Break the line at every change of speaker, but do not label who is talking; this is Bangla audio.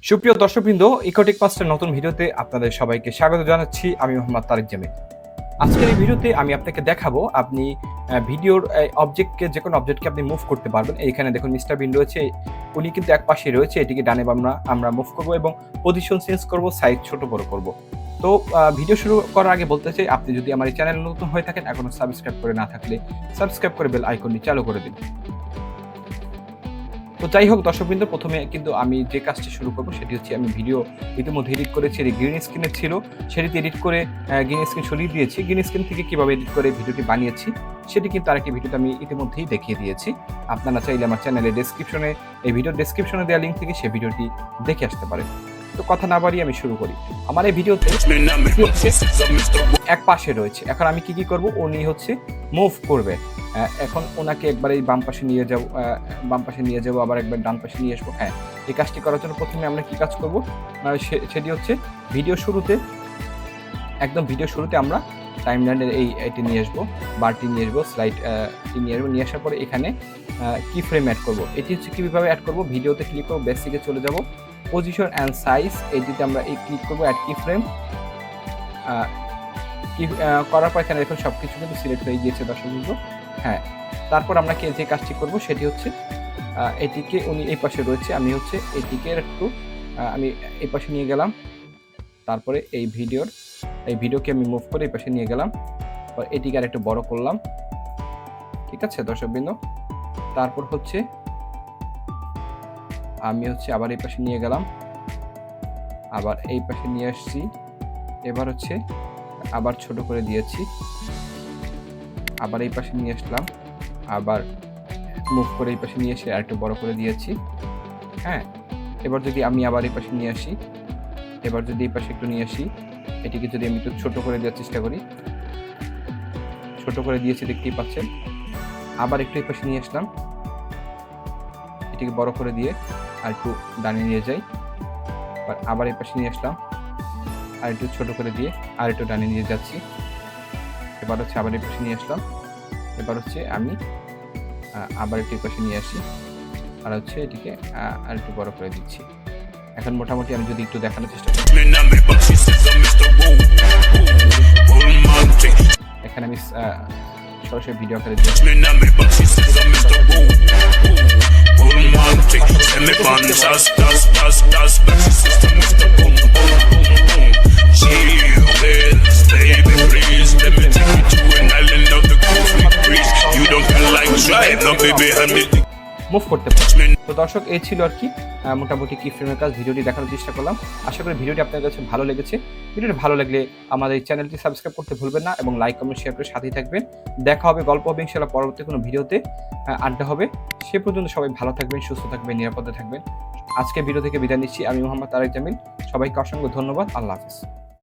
সুপ্রিয় দর্শকবৃন্দ, EcoTechMaster নতুন ভিডিওতে আপনাদের সবাইকে স্বাগত জানাচ্ছি। আমি মোহাম্মদ তারেক জামিল। আজকের এই ভিডিওতে আমি আপনাকে দেখাবো আপনি ভিডিওর অবজেক্টকে, যে কোনো অবজেক্টকে আপনি মুভ করতে পারবেন। এইখানে দেখুন মিস্টার বিন রয়েছে, উনি কিন্তু এক পাশে রয়েছে, এটিকে ডানে বামে আমরা মুভ করব এবং পজিশন চেঞ্জ করব, সাইজ ছোট বড় করব। তো ভিডিও শুরু করার আগে বলতে চাই, আপনি যদি আমার এই চ্যানেলে নতুন হয়ে থাকেন, এখনো সাবস্ক্রাইব করে না থাকলে সাবস্ক্রাইব করে বেল আইকনটি চালু করে দিন। তো যাই হোক দর্শকবৃন্দ, প্রথমে কিন্তু আমি যে কাজটি শুরু করবো সেটি হচ্ছে, আমি ভিডিও ইতিমধ্যে এডিট করেছি। এটি গ্রিন স্ক্রিনে ছিল, সেটিতে এডিট করে গ্রিন স্ক্রিন সরিয়ে দিয়েছি। গ্রিন স্ক্রিন থেকে কীভাবে এডিট করে ভিডিওটি বানিয়েছি সেটি কিন্তু আরেকটি ভিডিওতে আমি ইতিমধ্যেই দেখিয়ে দিয়েছি। আপনারা চাইলে আমার চ্যানেলের ডেসক্রিপশনে, এই ভিডিওর ডেসক্রিপশনে দেওয়া লিঙ্ক থেকে সেই ভিডিওটি দেখে আসতে পারেন। তো কথা না বাড়িয়ে আমি শুরু করি। আমার এই ভিডিওতে এক পাশে রয়েছে, এখন আমি কি করব, উনি হচ্ছে মুভ করবে। এখন ওনাকে একবার এই বাম পাশে নিয়ে যাব, আবার একবার ডান পাশে নিয়ে আসবো। হ্যাঁ, এই কাজটি করার জন্য প্রথমে আমরা কি কাজ করব, সেটি হচ্ছে ভিডিও শুরুতে আমরা টাইমলাইনের এটি নিয়ে আসবো, বারটি নিয়ে আসবো, স্লাইডটি নিয়ে আসার পরে এখানে কি ফ্রেম অ্যাড করব। এটি হচ্ছে কীভাবে অ্যাড করব, ভিডিওতে ক্লিক করব, বেসিকে চলে যাব, পজিশন অ্যান্ড সাইজ, এটিতে আমরা ক্লিক করবো, অ্যাড কি ফ্রেম। করার পর এখানে দেখুন সব কিছু কিন্তু সিলেক্ট হয়ে গিয়েছে দর্শকবৃন্দ। হ্যাঁ, তারপর আমরা যে কাজটি করব সেটি হচ্ছে, এটিকে উনি এই পাশে রয়েছে, আমি হচ্ছে এটিকে একটু আমি এই পাশে নিয়ে গেলাম। তারপরে এই ভিডিওকে আমি মুভ করে এই পাশে নিয়ে গেলাম, এটিকে আর একটু বড় করলাম। ঠিক আছে দর্শকবৃন্দ, তারপর হচ্ছে আমি আবার এই পাশে নিয়ে গেলাম, আবার এই পাশে নিয়ে আসছি। এবার হচ্ছে আবার ছোট করে দিয়েছি, আবার এই পাশে নিয়ে আসলাম, আবার মুভ করে এই পাশে নিয়ে এসে আর একটু বড় করে দিয়েছি। হ্যাঁ, এবার যদি আমি আবার এই পাশে নিয়ে আসি, এবার যদি এই পাশে একটু নিয়ে আসি, এটিকে যদি আমি একটু ছোট করে দেওয়ার চেষ্টা করি, ছোট করে দিয়েছি, দেখতেই পাচ্ছেন। আবার একটু এই পাশে নিয়ে আসলাম, এটিকে বড় করে দিয়ে আর একটু ডানে নিয়ে যাই, আবার এই পাশে নিয়ে আসলাম, আর একটু ছোট করে দিয়ে আর একটু ডানে নিয়ে যাচ্ছি। এবার হচ্ছে আবার এই পাশে নিয়ে আসলাম, এবার হচ্ছে আমি আবার একটু এই পাশে নিয়ে আসি, আর হচ্ছে এটিকে আর একটু বড় করে দিচ্ছি। এখন মোটামুটি আমি যদি একটু দেখানোর চেষ্টা করি, এখানে আমি সরাসরি ভিডিও আকারে মুভ করতে পারি। তো দর্শক, এই ছিল আর কি মোটামুটি কি ফ্রেমের কাজ, ভিডিওটি দেখানোর চেষ্টা করলাম। আশা করি ভিডিওটি আপনার কাছে ভালো লেগেছে। ভিডিওটি ভালো লাগলে আমাদের এই চ্যানেলটি সাবস্ক্রাইব করতে ভুলবেন না এবং লাইক, কমেন্ট, শেয়ার করে সাথেই থাকবেন। দেখা হবে, গল্প হবে ইনশাআল্লাহ পরবর্তী কোনো ভিডিওতে, আড্ডা হবে। সে পর্যন্ত সবাই ভালো থাকবেন, সুস্থ থাকবেন, নিরাপদে থাকবেন। আজকে ভিডিও থেকে বিদায় নিচ্ছি। আমি মোহাম্মদ তারেক জামিল। সবাইকে অসংখ্য ধন্যবাদ। আল্লাহ হাফেজ।